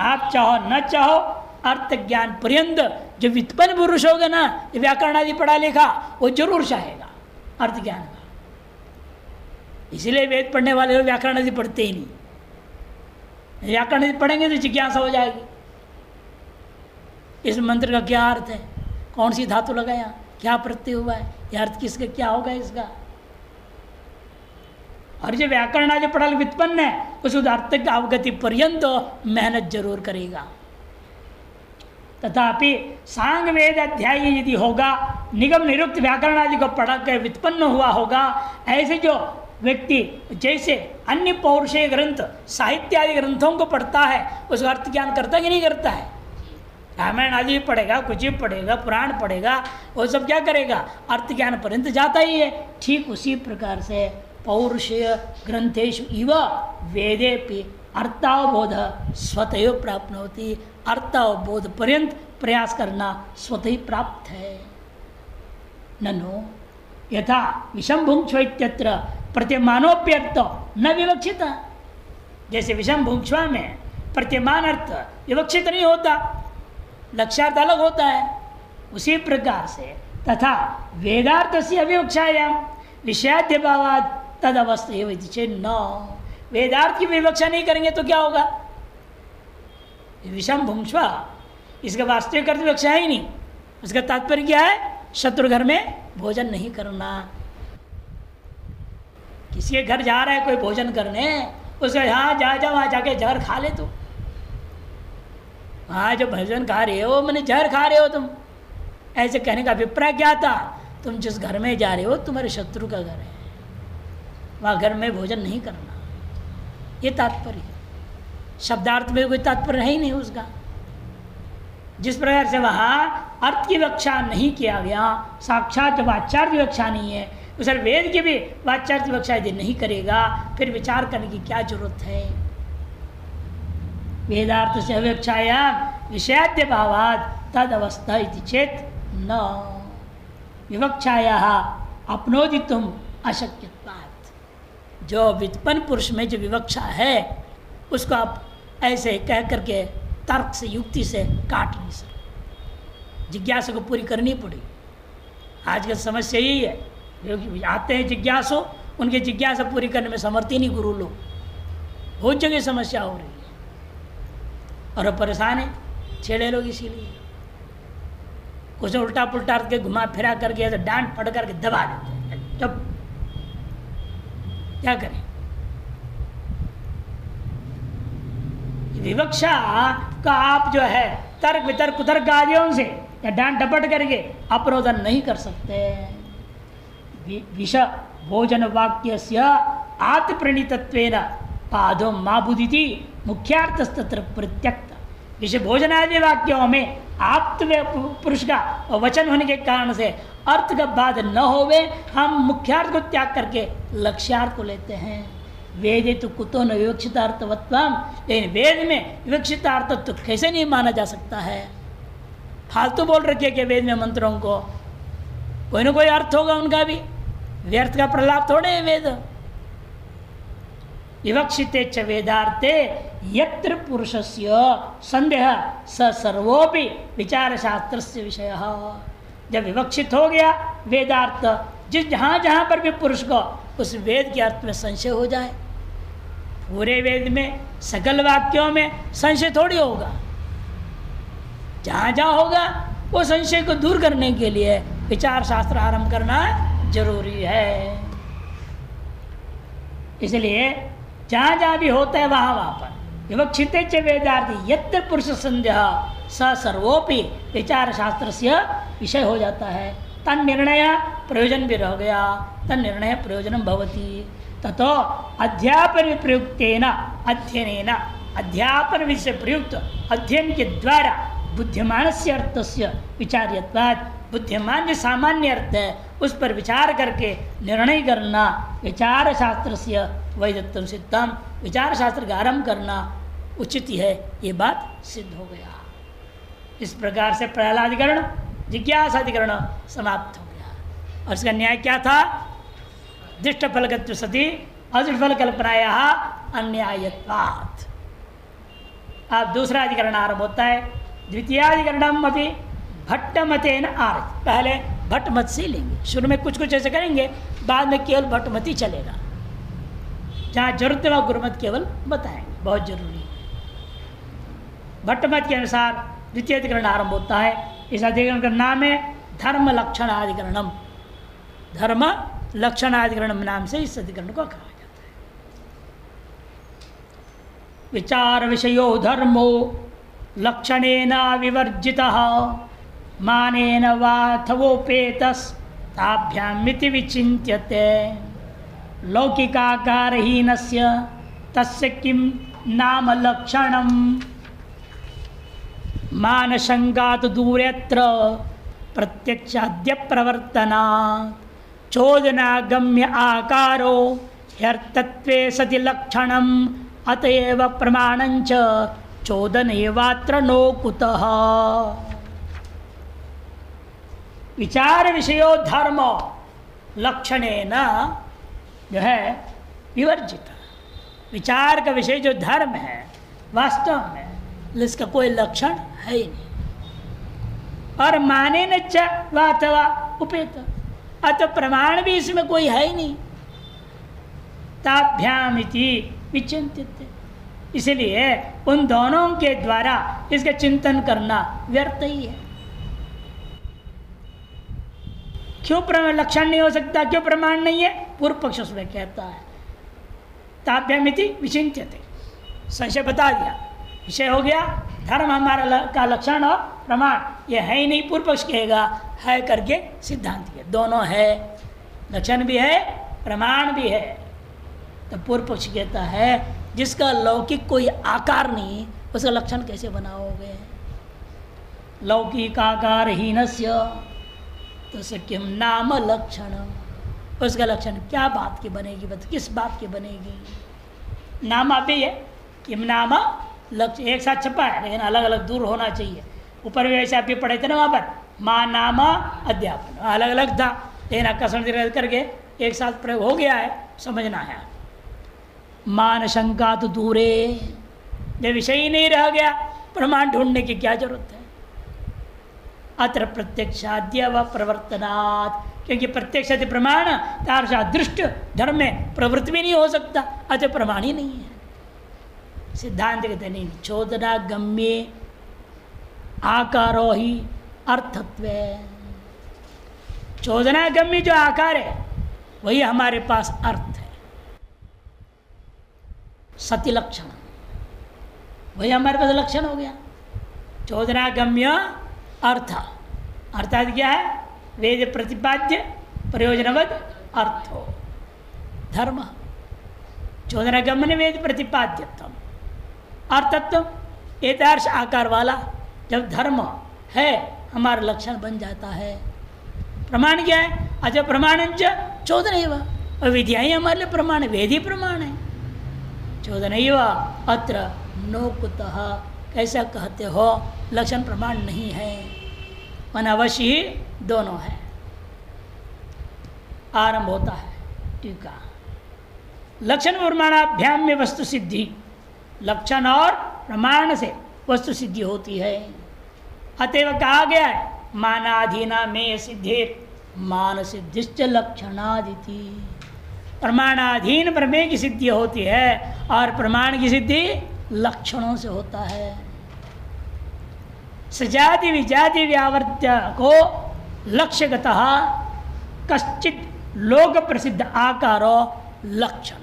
आप चाहो न चाहो अर्थ ज्ञान पर्यंत जो व्युत्पन्न पुरुष होगा ना, व्याकरण आदि पढ़ा लिखा, वो जरूर चाहेगा अर्थ ज्ञान का। इसलिए वेद पढ़ने वाले लोग व्याकरण आदि पढ़ते ही नहीं। व्याकरण आदि पढ़ेंगे तो जिज्ञासा हो जाएगी, इस मंत्र का क्या अर्थ है, कौन सी धातु लगाया, क्या प्रत्यय हुआ है, यह अर्थ किसका क्या होगा इसका। और जो व्याकरण आदि पढ़ा व्युत्पन्न है उस अर्थ की अवगति पर्यंत मेहनत जरूर करेगा। तथापि सांग वेद अध्याय यदि होगा, निगम निरुक्त व्याकरण आदि को पढ़ कर व्युत्पन्न हुआ होगा, ऐसे जो व्यक्ति जैसे अन्य पौरुषेय ग्रंथ साहित्य आदि ग्रंथों को पढ़ता है उसका अर्थ ज्ञान करता कि नहीं करता है। रामायण आदि भी पढ़ेगा, कुछ भी पढ़ेगा, पुराण पढ़ेगा, वो सब क्या करेगा, अर्थ ज्ञान पर्यंत जाता ही है। ठीक उसी प्रकार से पौरुषेय ग्रंथेषु इव वेदेपि अर्थावबोध स्वतः प्राप्त होती, अर्थावबोध पर्यंत प्रयास करना स्वतः ही प्राप्त है। ननु यथा विषम भुंक्ष्व इत्यत्र प्रत्यमानोप्यर्थ न विवक्षित, जैसे विषम भुंक्ष्व में प्रत्यमान अर्थ विवक्षित नहीं होता, लक्ष्यार्थ अलग होता है, उसी प्रकार से तथा वेदार्थ से अविवक्षायाम विषयाद्यभावाद तद अवस्था न, वेदार्थ की विवक्षा नहीं करेंगे तो क्या होगा, विषम भुंक्ष्व इसका वास्तविक अर्थ विवक्षा ही नहीं। उसका तात्पर्य क्या है, शत्रु घर में भोजन नहीं करना। किसी के घर जा रहा है कोई भोजन करने, उसके यहाँ जा वहाँ जाके जहर खा ले तू, वहाँ जो भोजन खा रहे हो मैंने जहर खा रहे हो तुम, ऐसे कहने का अभिप्राय क्या था, तुम जिस घर में जा रहे हो तुम्हारे शत्रु का घर है, वहाँ घर में भोजन नहीं करना, ये तात्पर्य है। शब्दार्थ में कोई तात्पर्य है ही नहीं उसका। जिस प्रकार से वहाँ अर्थ की व्याख्या नहीं किया गया, साक्षात वाच्यार्थ व्याख्या नहीं है, उस वेद की भी वाच्यार्थ व्याख्या यदि नहीं करेगा फिर विचार करने की क्या जरूरत है। वेदार्थ से अव्यक्षाया विषयाद्य भावाद तद अवस्था इति चेत न विवक्षाया अपनोदि तुम अशक्यत्वात्। जो व्युत्पन्न पुरुष में जो विवक्षा है उसको आप ऐसे कह करके तर्क से युक्ति से काट नहीं सकते, जिज्ञासा को पूरी करनी पड़ी। आज की समस्या यही है, जो आते हैं जिज्ञासु उनकी जिज्ञासा पूरी करने में समर्थ ही नहीं गुरु लोग, बहुत जगह समस्या हो रही है और वो परेशान है छेड़े लोग। इसीलिए कुछ उल्टा पुल्टा के घुमा फिरा करके ऐसे डांट पड़ करके दबा देते हैं। जब क्या करें, विवक्षा का आप जो है तर्क वितर्क कुतर्क आदियों से या डांट डपट करके अपरोधन नहीं कर सकते। विष भोजन वाक्य से आत्मप्रणीतत्वेन पादों माँ बुदिति मुख्यार्थस्तत्र प्रत्यक्त। विषय भोजनादि वाक्यों में आप्त पुरुष का वचन होने के कारण से अर्थ का बाध न होवे, हम मुख्यार्थ को त्याग करके लक्ष्यार्थ को लेते हैं। वेदे तो कुतो न विवक्षितार्थवत्वम, लेकिन वेद में विवक्षितार्थ तो कैसे नहीं माना जा सकता है। फालतू बोल रखे कि वेद में मंत्रों को कोई ना कोई अर्थ होगा उनका भी, व्यर्थ का प्रलाप थोड़े है वेद। विवक्षिते च वेदार्थे यत्र पुरुषस्य संदेह स सर्वोपि विचार शास्त्रस्य विषय। जब विवक्षित हो गया वेदार्थ, जिस जहाँ जहाँ पर भी पुरुष को उस वेद के अर्थ में संशय हो जाए, पूरे वेद में सकल वाक्यों में संशय थोड़ी होगा, जहाँ जहाँ होगा वो संशय को दूर करने के लिए विचार शास्त्र आरंभ करना जरूरी है। इसलिए जहाँ जहाँ भी होता है वहाँ वहाँ पर विवक्षिते च वेदार्थी यत्र पुरुष संदेह स सर्वोपि विचार शास्त्र से विषय हो जाता है। तन निर्णय प्रयोजन भी रह गया, तन निर्णय प्रयोजनम भवति। ततो अध्यापन प्रयुक्तेन अध्ययनेन, अध्यापन विषय प्रयुक्त अध्ययन के द्वारा बुद्धिमान से अर्थस्य विचार्यत्वात्, बुद्धिमान जो सामान्य अर्थ है उस पर विचार करके निर्णय करना विचार शास्त्र से वैधत्व सिद्धम, विचार शास्त्र का आरंभ करना उचित है, ये बात सिद्ध हो गया। इस प्रकार से प्रहलादिकरण जिज्ञासाधिकरण समाप्त हो गया। और इसका न्याय क्या था? दृष्ट फलकत्व सती अदृष्ट फल कल्पनाया अन्यायत्वात्। अब दूसरा अधिकरण आरंभ होता है। द्वितीयाधिकरणम अभी भट्टमतेन आरभ। पहले भट्टमत से लेंगे, शुरू में कुछ कुछ ऐसे करेंगे, बाद में केवल भट्टमत ही चलेगा। जहाँ जरूरत है वहाँ गुरुमत केवल बताएंगे, बहुत जरूरी है। भट्टमत के अनुसार द्वितीय अधिकरण आरंभ होता है। इस अधिकरण का नाम है धर्म लक्षणाधिकरणम। धर्म लक्षणाधिकरणम नाम से इस अधिकरण को कहा जाता है। विचार विषयो धर्मो लक्षणेन विवर्जितः मानेन वाथवोपेतस् ताभ्यामिति विचिन्त्यते। लौकिकाकारहीनस्य तस्य किं नाम लक्षणम् मानशंगात दूरत्र प्रत्यक्षाद्य प्रवर्तनात् चोदनागम्य आकारो ह्यर्थत्वे सति लक्षणम् अतएव प्रमाणञ्च चोदनेवात्र नो कुतः। विचार विषयो धर्म लक्षणेन जो है विवर्जित। विचार का विषय जो धर्म है वास्तव में इसका कोई लक्षण है ही नहीं। और माने न च वाथवा उपेत, अतः प्रमाण भी इसमें कोई है ही नहीं। ताभ्याम इति विचिंतित, इसलिए उन दोनों के द्वारा इसका चिंतन करना व्यर्थ ही है। क्यों लक्षण नहीं हो सकता, क्यों प्रमाण नहीं है? पूर्व पक्ष उसमें कहता है ताभ्याम इति विचिंत्यते, संशय बता दिया, विषय हो गया। धर्म हमारा का लक्षण और प्रमाण ये है ही नहीं। पूर्व पक्ष कहेगा है करके सिद्धांत किया। दोनों है, लक्षण भी है प्रमाण भी है। तो पूर्व पक्ष कहता है जिसका लौकिक कोई आकार नहीं उसका लक्षण कैसे बनाओगे? लौकिक आकार हीनस्य तो किम नाम लक्षण, उसका लक्षण क्या बात की बनेगी? बता किस बात की बनेगी? नाम आप ही है, किम नाम लक्ष्य एक साथ छपा है लेकिन अलग अलग दूर होना चाहिए। ऊपर भी वैसे आप भी पढ़े थे ना, वहाँ पर माँ नाम अध्यापन अलग अलग था लेकिन आकर्षण करके एक साथ प्रयोग हो गया है, समझना है। मान शंका तो दूरे, जब विषय ही नहीं रह गया प्रमाण ढूंढने की क्या जरूरत है? अत्र प्रत्यक्षाद्य व प्रवर्तनात्, क्योंकि प्रत्यक्षादि प्रमाण तार दृष्ट धर्म में प्रवृत्ति भी नहीं हो सकता, अतः प्रमाण ही नहीं है। सिद्धांत कहते नहीं, चोदना गम्ये आकारो ही अर्थत्व। चोदना गम्य जो आकार है वही हमारे पास अर्थ है, सति लक्षण वही हमारे पास लक्षण हो गया। चोदना गम्य अर्थ अर्थात क्या है? वेद प्रतिपाद्य प्रयोजनवद अर्थो धर्म। चोदना गम्य वेद प्रतिपाद्यत्व अर्थत्व एतार्श आकार वाला जब धर्म है हमारा लक्षण बन जाता है। प्रमाण क्या है? अच्छा प्रमाणंच चोदनैव, और विधिया ही हमारे लिए प्रमाण है, वेद ही प्रमाण है। चोदनैव अत्र नो कुतः, कैसा कहते हो लक्षण प्रमाण नहीं है? मन अवश्य ही दोनों है। आरंभ होता है टीका। लक्षण प्रमाणाभ्याम में वस्तु सिद्धि, लक्षण और प्रमाण से वस्तु सिद्धि होती है। अतएव कहा गया है मानाधीना में सिद्धि मान सिद्धिश्च लक्षणादिति। प्रमाणाधीन प्रमेय की सिद्धि होती है और प्रमाण की सिद्धि लक्षणों से होता है। सजाति विजाति व्यावर्त्य को लक्ष्यगतः कश्चित लोक प्रसिद्ध आकारो लक्षण।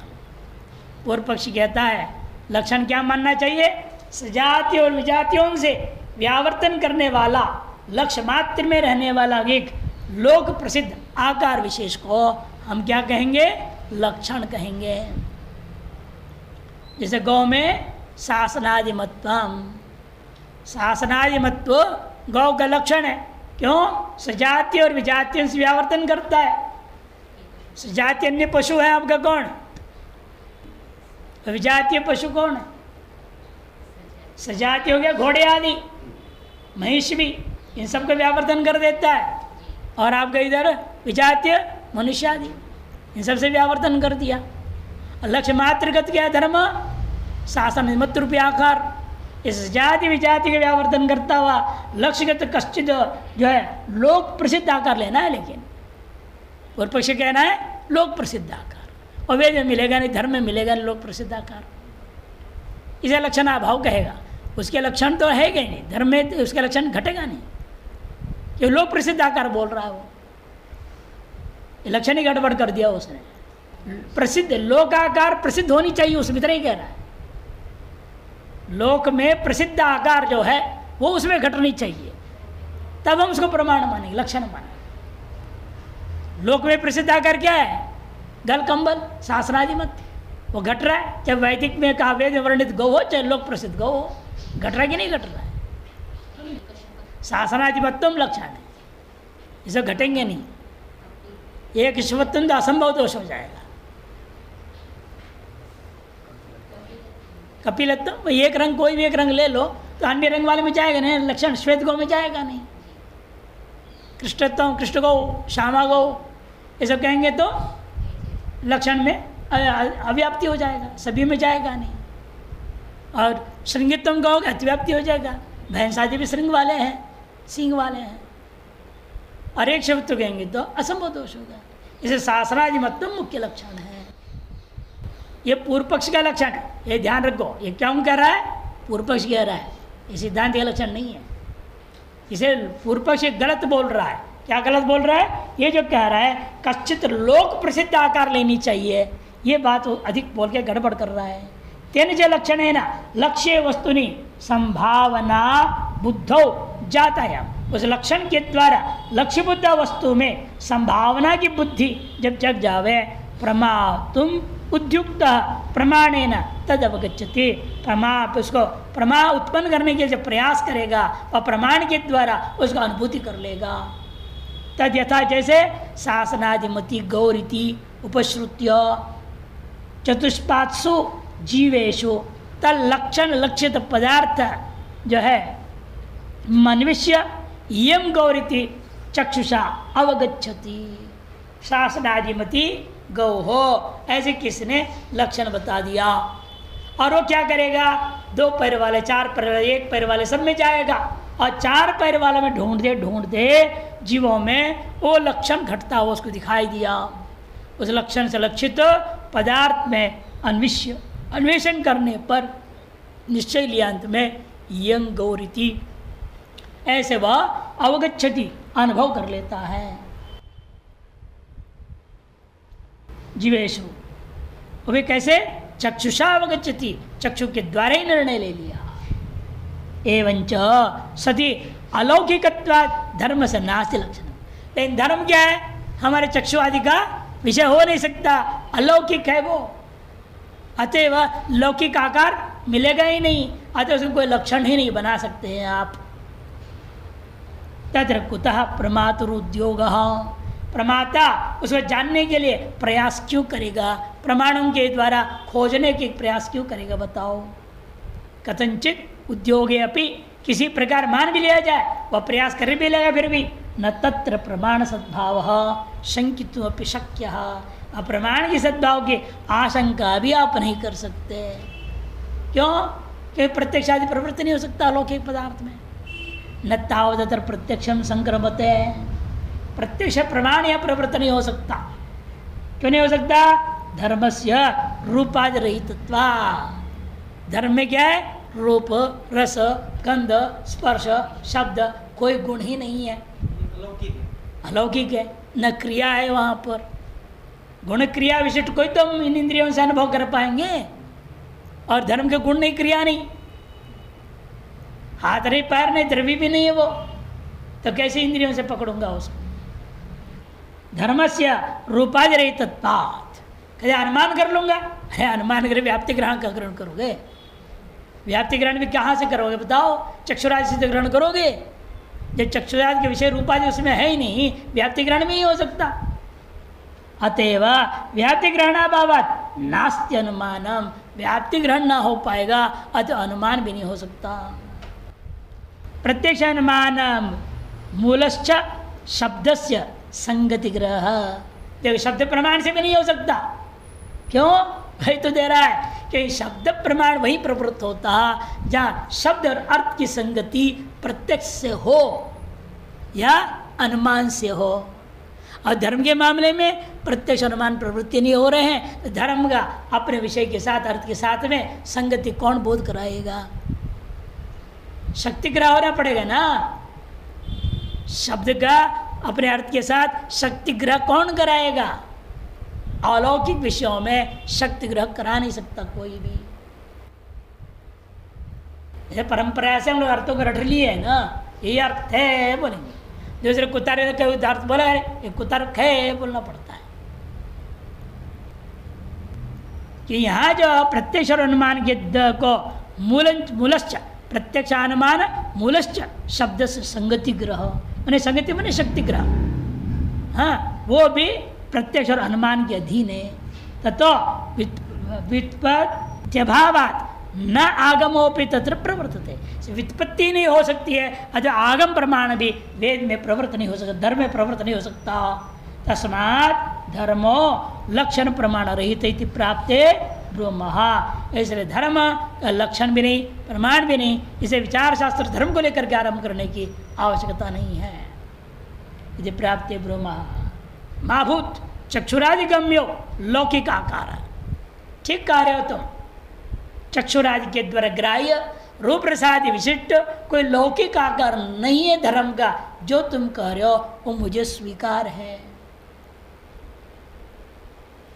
पूर्व पक्षी कहता है लक्षण क्या मानना चाहिए? सजाति और विजातियों से व्यावर्तन करने वाला, लक्ष्य मात्र में रहने वाला एक लोक प्रसिद्ध आकार विशेष को हम क्या कहेंगे? लक्षण कहेंगे। जैसे गौ में शासनादिमत्वम, शासनादिमत्व गौ का लक्षण है। क्यों? सजातीय और विजातीय से व्यावर्तन करता है। सजातीय अन्य पशु है आपका कौन? विजातीय पशु कौन है? सजातीय हो गया घोड़े आदि, महिष भी, इन सबको व्यावर्तन कर देता है। और आपका इधर विजातीय मनुष्य आदि, इन सबसे व्यावर्तन कर दिया। लक्ष्य मात्रगत क्या धर्म? शासन मत रूपी आकार। इस जाति विजाति के व्यावर्तन करता हुआ लक्ष्यगत कश्चित जो है लोक प्रसिद्ध आकार लेना है। लेकिन पूर्व पक्ष कहना है लोक प्रसिद्ध आकार, और वेद में मिलेगा नहीं, धर्म में मिलेगा नहीं लोक प्रसिद्ध आकार। इसे लक्षण अभाव कहेगा। उसके लक्षण तो है ही नहीं, धर्म में तो उसके लक्षण घटेगा नहीं, क्यों? लोक प्रसिद्ध आकार बोल रहा है वो, लक्षण ही गड़बड़ कर दिया उसने। प्रसिद्ध लोकाकार प्रसिद्ध होनी चाहिए, उसमें इतना ही कह रहा है। लोक में प्रसिद्ध आकार जो है वो उसमें घटनी चाहिए, तब हम उसको प्रमाण मानेंगे, लक्षण मानेंगे। लोक में प्रसिद्ध आकार क्या है? गल कंबल शासनादि मत, वो घट रहा है। चाहे वैदिक में कहा वेद वर्णित गौ हो, चाहे लोक प्रसिद्ध गौ हो, घट रहा है कि नहीं घट रहा है? शासनाधिपत्यम लक्षण है, इसे घटेंगे नहीं। एक ईश्वरत्व तो असंभव दोष हो जाएगा। कपिलत्व एक रंग, कोई भी एक रंग ले लो तो अन्य रंग वाले में जाएगा नहीं, लक्षण श्वेत गौ में जाएगा नहीं। कृष्णत्व कृष्ण गौ, श्यामा गौ, ये सब कहेंगे तो लक्षण में अव्याप्ति हो जाएगा, सभी में जाएगा नहीं। और श्रृंगित्व गौ अतिव्याप्ति हो जाएगा। भैंस आदि भी श्रृंग वाले हैं, सींग वाले हैं। और एक शब्द तो कहेंगे तो असंभव दोष होगा। इसे शासनादि मतम मुख्य लक्षण है। ये पूर्व पक्ष का लक्षण है, ये ध्यान रखो। ये क्यों कह रहा है? पूर्व पक्ष कह रहा है, ये सिद्धांत का लक्षण नहीं है। इसे पूर्व पक्ष गलत बोल रहा है। क्या गलत बोल रहा है? ये जो कह रहा है कश्चित लोक प्रसिद्ध आकार लेनी चाहिए, ये बात अधिक बोल के गड़बड़ कर रहा है। तेन जो लक्षण है ना, लक्ष्य वस्तुनि संभावना बुद्धौ जातायाम, उस लक्षण के द्वारा लक्ष्यबुद्ध वस्तु में संभावना की बुद्धि जब जग जावे, प्रमा तुम उद्युक्त प्रमाणेन तद अवगच्छति, प्रमा उसको प्रमा उत्पन्न करने के जब प्रयास करेगा और प्रमाण के द्वारा उसका अनुभूति कर लेगा। तद यथा जैसे शासनादिमति गौरीति उपश्रुत्य चतुष्पात्सु जीवेशु तलक्षण लक्षित पदार्थ जो है मनुष्य यम गौरीति चक्षुषा अवगच्छति। शासनादिमति गौ हो, ऐसे किसने लक्षण बता दिया, और वो क्या करेगा, 2 पैर वाले, 4 पैर वाले, 1 पैर वाले सब में जाएगा, और 4 पैर वाले में ढूंढते ढूंढते जीवों में वो लक्षण घटता हुआ उसको दिखाई दिया। उस लक्षण से लक्षित पदार्थ में अन्वेषण करने पर निश्चय लिया अंत में यंग गौरीति, ऐसे वह अवगच्छति अनुभव कर लेता है। जीवेशु वे कैसे, चक्षुषा अवगच्छति, चक्षु के द्वारा ही निर्णय ले लिया। एवंच सति अलौकिकत्वात् धर्म से नास्ति लक्षण, लेकिन धर्म क्या है, हमारे चक्षु आदि का विषय हो नहीं सकता, अलौकिक है वो, अतएव लौकिक आकार मिलेगा ही नहीं, अतः उसको कोई लक्षण ही नहीं बना सकते हैं आप। तत्र कुतः प्रमातुरुद्योग, प्रमाता उसको जानने के लिए प्रयास क्यों करेगा, प्रमाणों के द्वारा खोजने के प्रयास क्यों करेगा बताओ। कथंचित उद्योगे अपि, किसी प्रकार मान भी लिया जाए, वह प्रयास कर भी लेगा, फिर भी न तत्र प्रमाण सद्भाव शंकितुम अपि शक्य, अप्रमाण की सद्भाव की आशंका भी आप नहीं कर सकते। क्यों, कि प्रत्यक्ष आदि प्रवृत्ति नहीं हो सकता अलौकिक पदार्थ में। न तावदतर प्रत्यक्षम संक्रमते, प्रत्यक्ष प्रमाण या प्रवृत्ति नहीं हो सकता। क्यों नहीं हो सकता, धर्मस्य रूपादि रहितत्वा, धर्म में क्या है, रूप रस गंध स्पर्श शब्द कोई गुण ही नहीं है, अलौकिक है, न क्रिया है वहाँ पर। गुण क्रिया विशिष्ट कोई तो हम इन इंद्रियों से अनुभव कर पाएंगे, और धर्म के गुण नहीं, क्रिया नहीं, हाथ नहीं पैर नहीं द्रव्य भी नहीं है वो, तो कैसे इंद्रियों से पकड़ूंगा उसको। धर्मस्य रूपादि रहितत्वात्, कहीं अनुमान कर लूंगा, अरे अनुमान कर व्याप्ति ग्रहण का ग्रहण करोगे, व्याप्ति ग्रहण भी कहाँ से करोगे बताओ, चक्षुरादि से ग्रहण करोगे, जब चक्षुरादि के विषय रूपादि उसमें है ही नहीं, व्याप्ति ग्रहण में ही हो सकता। अतएव व्याप्ति ग्रहणाभावात् नास्ति अनुमानम, व्याप्ति ग्रहण ना हो पाएगा, अतः अनुमान भी नहीं हो सकता। प्रत्यक्ष अनुमान मूलश्च शब्दस्य संगति ग्रह, देखो शब्द प्रमाण से भी नहीं हो सकता। क्यों, वही तो दे रहा है कि शब्द प्रमाण वही प्रवृत्त होता जहाँ शब्द और अर्थ की संगति प्रत्यक्ष से हो या अनुमान से हो, और धर्म के मामले में प्रत्यक्ष अनुमान प्रवृत्ति नहीं हो रहे हैं, तो धर्म का अपने विषय के साथ अर्थ के साथ में संगति कौन बोध कराएगा, शक्ति ग्रह होना पड़ेगा ना। शब्द का अपने अर्थ के साथ शक्ति ग्रह कौन कराएगा, अलौकिक विषयों में शक्ति ग्रह करा नहीं सकता कोई भी। जैसे परंपरा से हम लोग अर्थों को रट लिए है ना, यही अर्थ है बोलेंगे, दूसरे कुतारे ने कोई अर्थ बोला है, ये कुतार है बोलना पड़ता है। कि यहाँ जो प्रत्यक्ष और अनुमान के को मूलश्च प्रत्यक्ष अनुमान मूलश्च शब्द से संगति ग्रह, मैंने संगति मैंने शक्ति ग्रह, हाँ वो भी प्रत्यक्ष और अनुमान के अधीन है। ततो व्युत्पत्त्यभावात् न आगमोपि तत्र प्रवर्तते, व्युत्पत्ति नहीं हो सकती है, अतः आगम प्रमाण भी वेद में प्रवृत्त नहीं हो सकता, धर्म में प्रवृत्त नहीं हो सकता। तस्मात् धर्मो लक्षण प्रमाण रहित इति प्राप्ते ब्रह्महा, इसलिए धर्म का लक्षण भी नहीं प्रमाण भी नहीं, इसे विचार शास्त्र धर्म को लेकर के आरंभ करने की आवश्यकता नहीं है। यदि प्राप्ते ब्रह्महा माभूत चक्षुरादिगम्यो लौकिक आकार, ठीक कह रहे हो तुम, चक्षुरादि के द्वारा ग्राह्य रूप रसादि विशिष्ट कोई लौकिक आकार नहीं है धर्म का, जो तुम कह रहे हो वो मुझे स्वीकार है।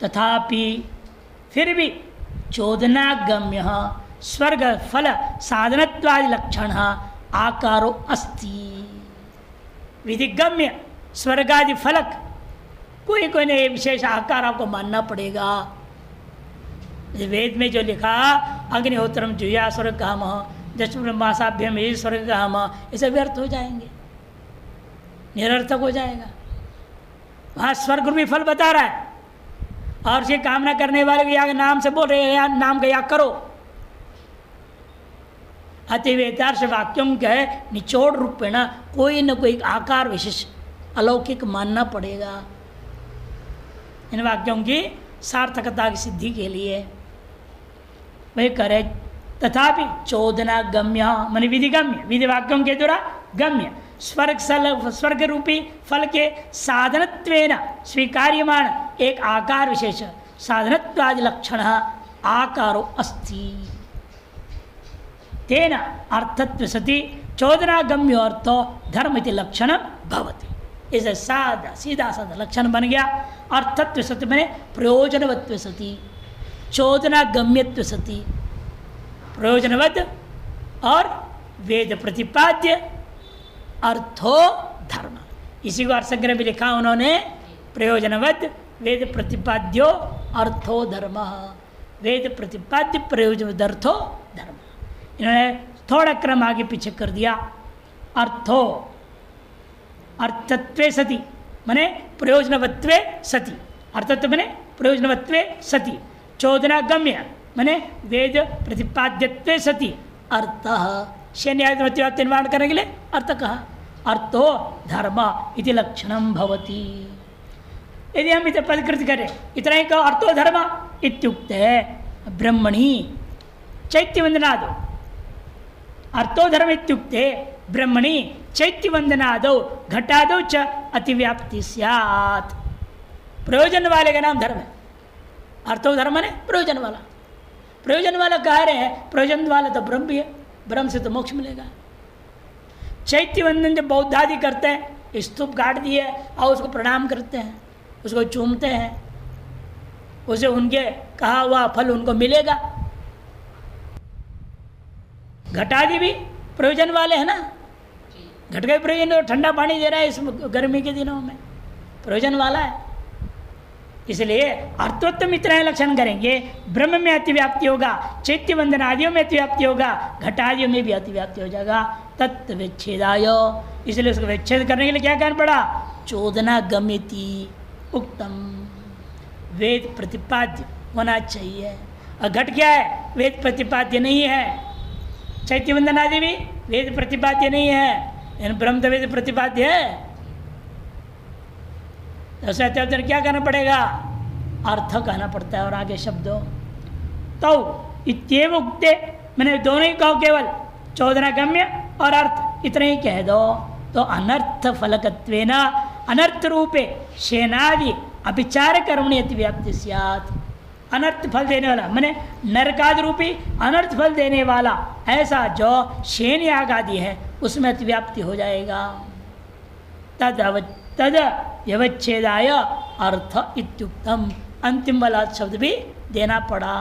तथापि फिर भी चोदनागम्य स्वर्ग फल साधनत्वादि लक्षण आकारो अस्ति। विधिगम्य स्वर्गादि फलक कोई कोई ने विशेष आकार आपको मानना पड़ेगा। वेद में जो लिखा अग्निहोत्रम जुया स्वर्ग काम दशमासाभ्यम ये स्वर्ग काम, ये सब व्यर्थ हो जाएंगे, निरर्थक हो जाएगा। वहाँ स्वर्ग रूपी फल बता रहा है और उसकी कामना करने वाले भी याग नाम से बोल रहे हैं, या नाम का याग करो। अतिवेदार्श वाक्यों के निचोड़ रूपेण कोई न कोई आकार विशेष अलौकिक मानना पड़ेगा इन वाक्यों की सार्थकता की सिद्धि के लिए। वही करे तथापि चोदना गम्य मन विधिगम्य, विधि वाक्यों के द्वारा गम्य स्वर्ग रूपी फल के साधनत्वेन स्वीकार्यमाण एक आकार विशेष साधनत्वादि लक्षण आकारो अस्ति। तेन अर्थत्व सति चोदना गम्यो अर्थो धर्म इति लक्षण भवति। इसे सीधा साधा लक्षण बन गया। अर्थत्व सति मैंने प्रयोजनवत्व सति, चोदना गम्यत्व सति, प्रयोजनवत् और वेद प्रतिपाद्य अर्थो धर्म। इसी को अर्थसंग्रह में लिखा उन्होंने, प्रयोजनवत् वेद प्रतिपाद्यो अर्थो धर्म, वेद प्रतिपाद्य प्रयोजनवत् अर्थो धर्म। इन्होंने थोड़ा क्रम आगे पीछे कर दिया। अर्थो अर्थत्वे सति माने प्रयोजनवत्वे सति, अर्थत्व माने प्रयोजनवत्वे सति, चोदना गम्य माने वेद प्रतिपाद्यत्वे सति अर्थः शन्यायवाक्य निर्माण करने के लिए अर्थ कहा। अर्थो धर्म इति लक्षणम भवति। यदि हम इसे पदकृत करें इतना ही कहो अर्थो धर्म इत्युक्ते ब्रह्मणि चैत्यवंदनादो, अर्थो धर्म इत्युक्ते ब्रह्मणि चैत्यवंदनादो घटादो च अतिव्याप्ति स्यात्। प्रयोजन वाले का नाम धर्म है। अर्थो धर्म ने प्रयोजन वाला, प्रयोजन वाला कह रहे हैं, प्रयोजन वाला तो ब्रह्म भी है, ब्रह्म से तो मोक्ष मिलेगा। चैत्य वंदन जब बौद्ध आदि करते हैं, स्तूप गाड़ दिए और उसको प्रणाम करते हैं, उसको चूमते हैं, उसे उनके कहा हुआ फल उनको मिलेगा। घटादि भी प्रयोजन वाले हैं ना, घट का प्रयोजन, ठंडा पानी दे रहा है इस गर्मी के दिनों में, प्रयोजन वाला है। इसलिए अर्थोत्तम इतना लक्षण करेंगे, ब्रह्म में अतिव्याप्ति होगा, चैत्य वंदन आदियों में अतिव्याप्ति होगा, घटादियों में भी अतिव्याप्ति हो जाएगा। तत्व विच्छेदाय, इसलिए उसको विच्छेद करने के लिए क्या करना पड़ा? चोदना गम्यति उक्तम, वेद प्रतिपाद्य होना चाहिए। और घट क्या है? वेद प्रतिपाद्य नहीं है। चैत्य वंदन आदि भी वेद प्रतिपाद्य नहीं है, ब्रह्म तो वेद प्रतिपाद्य है। ऐसा क्या करना पड़ेगा? अर्थ कहना पड़ता है और आगे शब्दों तो इत्येव उक्ते, मैंने दोनों ही कहो, केवल चोदना गम्य और अर्थ इतने ही कह दो तो अनर्थ फलकत्वेन अनर्थ रूपे शेनादि अभिचार कर्मणि अतिव्याप्ति स्यात्। अनर्थ फल देने वाला मैंने नरकादि रूपी अनर्थ फल देने वाला ऐसा जो शेन याग आदि है उसमें अतिव्याप्ति हो जाएगा। तद व्यवच्छेदाय अर्थ इत्युक्तम, अंतिम वाला शब्द भी देना पड़ा।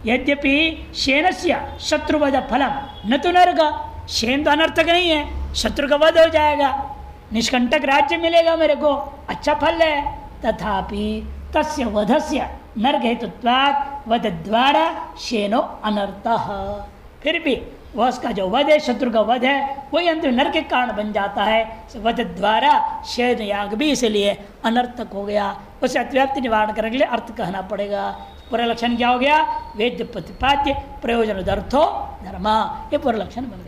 यद्यपि शेनस्य शत्रुवध फलम न तो नरक, शेन तो अनर्थक नहीं है, शत्रु का वध हो जाएगा, निष्कंटक राज्य मिलेगा मेरे को, अच्छा फल है। तथापि तस्य वधस्य नरक हेतुत्वात् वध द्वारा शेनो अनर्थः, फिर भी वह उसका जो वध है, शत्रु का वध है, वही अंत में नरक के कारण बन जाता है। वध द्वारा शेन याग भी इसलिए अनर्थक हो गया। उसे अतिव्याप्ति निवारण करने के लिए अर्थ कहना पड़ेगा। पूरा लक्षण क्या हो गया? वेद प्रतिपाद्य प्रयोजन अर्थो धर्म, ये पूरा लक्षण बन गया।